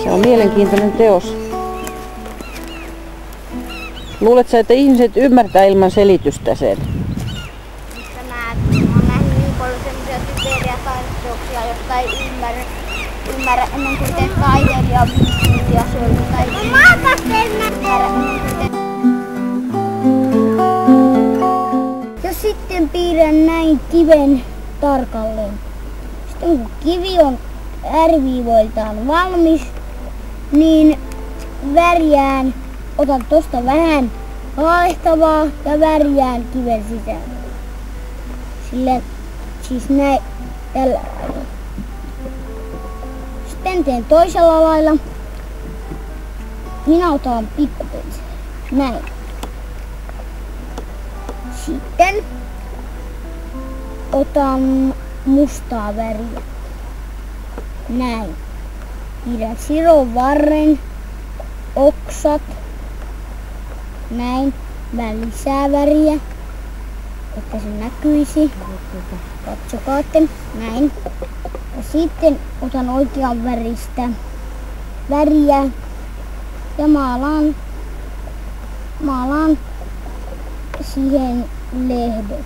Se on mielenkiintoinen teos. Luuletko sä, että ihmiset ymmärtää ilman selitystä sen? Mistä mä oon nähnyt niin paljon sellaisia typeriä taideteoksia, jotka ei ymmärrä ennen kuin teet taiteilija viikkuu ja syöllä tai ymmärrä ennen kuin teet. Jos sitten piirrän näin kiven tarkalleen. Sitten kun kivi on ääriviivoiltaan valmis, niin värjään, otan tosta vähän haalehtavaa ja värjään kiven sisällä. Sillä siis näin tällä lailla. Sitten teen toisella lailla. Minä otan pikkupenseli. Näin. Sitten otan mustaa väriä. Näin. Pidän siron varren, oksat. Näin. Vähän lisää väriä, että se näkyisi. Katsokaatte. Näin. Ja sitten otan oikean väristä väriä ja maalaan siihen lehdet.